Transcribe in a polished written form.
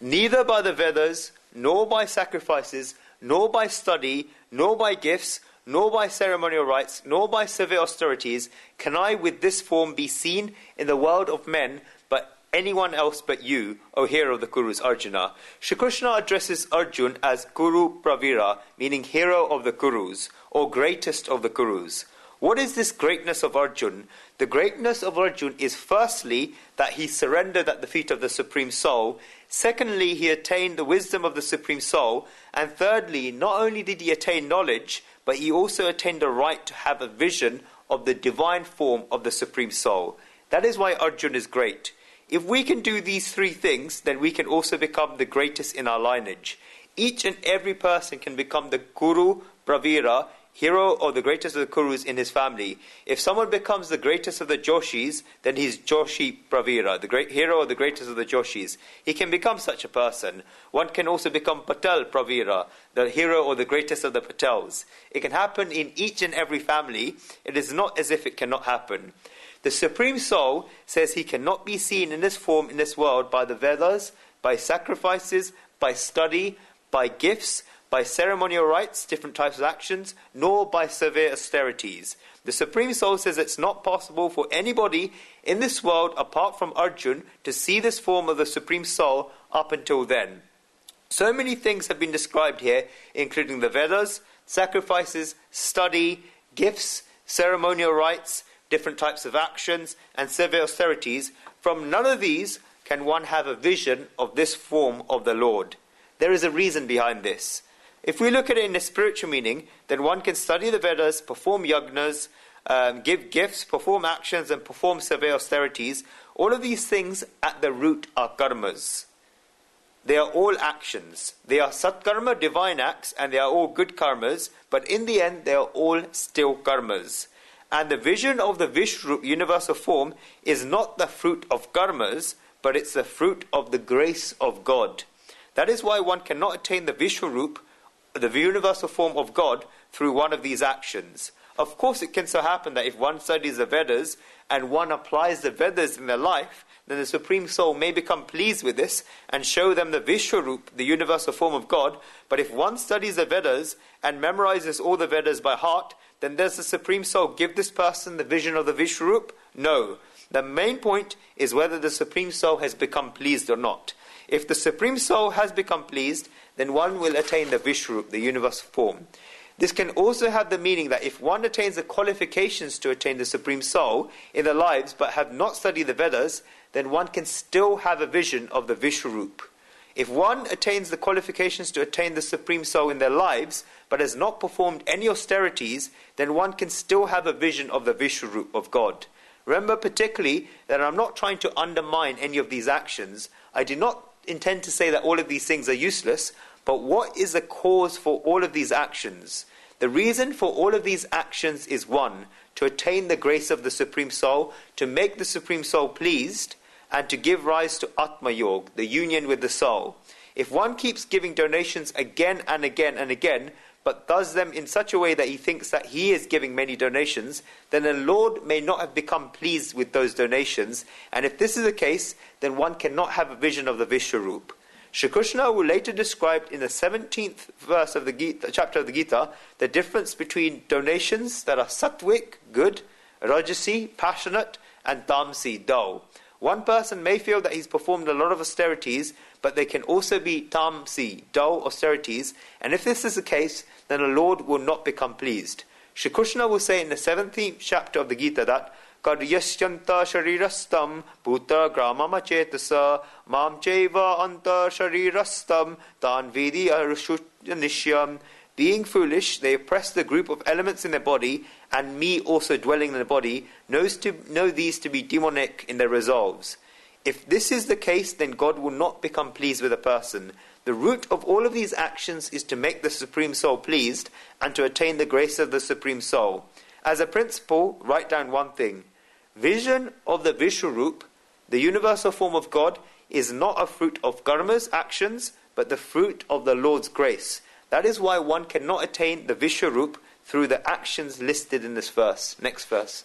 neither by the Vedas, nor by sacrifices, nor by study, nor by gifts, nor by ceremonial rites, nor by severe austerities, can I with this form be seen in the world of men, but anyone else but you, O hero of the Kurus, Arjuna. Shri Krishna addresses Arjuna as Kuru Pravira, meaning hero of the Kurus, or greatest of the Kurus. What is this greatness of Arjuna? The greatness of Arjuna is firstly that he surrendered at the feet of the Supreme Soul. Secondly, he attained the wisdom of the Supreme Soul. And thirdly, not only did he attain knowledge, but he also attained the right to have a vision of the divine form of the Supreme Soul. That is why Arjuna is great. If we can do these three things, then we can also become the greatest in our lineage. Each and every person can become the Kuru Pravira, hero or the greatest of the Kurus in his family. If someone becomes the greatest of the Joshis, then he's Joshi Pravira, the great hero or the greatest of the Joshis. He can become such a person. One can also become Patel Pravira, the hero or the greatest of the Patels. It can happen in each and every family. It is not as if it cannot happen. The Supreme Soul says he cannot be seen in this form in this world by the Vedas, by sacrifices, by study, by gifts, by ceremonial rites, different types of actions, nor by severe austerities. The Supreme Soul says it's not possible for anybody in this world apart from Arjuna to see this form of the Supreme Soul up until then. So many things have been described here, including the Vedas, sacrifices, study, gifts, ceremonial rites, different types of actions, and severe austerities. From none of these can one have a vision of this form of the Lord. There is a reason behind this. If we look at it in a spiritual meaning, then one can study the Vedas, perform yagnas, give gifts, perform actions, and perform severe austerities. All of these things at the root are karmas. They are all actions. They are satkarma, divine acts, and they are all good karmas, but in the end they are all still karmas. And the vision of the Vishrup, universal form, is not the fruit of karmas, but it's the fruit of the grace of God. That is why one cannot attain the Vishwarup, the universal form of God, through one of these actions. Of course, it can so happen that if one studies the Vedas and one applies the Vedas in their life, then the Supreme Soul may become pleased with this and show them the Vishwarup, the universal form of God. But if one studies the Vedas and memorizes all the Vedas by heart, then does the Supreme Soul give this person the vision of the Vishwarup? No. The main point is whether the Supreme Soul has become pleased or not. If the Supreme Soul has become pleased, then one will attain the Vishwarup, the universal form. This can also have the meaning that if one attains the qualifications to attain the Supreme Soul in their lives but have not studied the Vedas, then one can still have a vision of the Vishwarup. If one attains the qualifications to attain the Supreme Soul in their lives but has not performed any austerities, then one can still have a vision of the Vishwarup of God. Remember particularly that I'm not trying to undermine any of these actions. I do not intend to say that all of these things are useless, but what is the cause for all of these actions? The reason for all of these actions is one, to attain the grace of the Supreme Soul, to make the Supreme Soul pleased, and to give rise to Atma Yoga, the union with the soul. If one keeps giving donations again and again and again, but does them in such a way that he thinks that he is giving many donations, then the Lord may not have become pleased with those donations. And if this is the case, then one cannot have a vision of the Vishwarup. Shri Krishna will later describe in the 17th verse of the Gita, chapter of the Gita, the difference between donations that are sattvic, good, rajasi, passionate, and tamasi, dull. One person may feel that he's performed a lot of austerities, but they can also be tamasi, dull austerities, and if this is the case, then the Lord will not become pleased. Shri Krishna will say in the 17th chapter of the Gita that Karyasyanta sharirastam putra gramama chetasa mam cheva anta sharirastam tan vidi arushunishyam. Being foolish, they oppress the group of elements in their body, and me also dwelling in the body, know these to be demonic in their resolves. If this is the case, then God will not become pleased with a person. The root of all of these actions is to make the Supreme Soul pleased and to attain the grace of the Supreme Soul. As a principle, write down one thing. Vision of the Vishwarup, the universal form of God, is not a fruit of karmas, actions, but the fruit of the Lord's grace. That is why one cannot attain the Vishwarup through the actions listed in this verse. Next verse.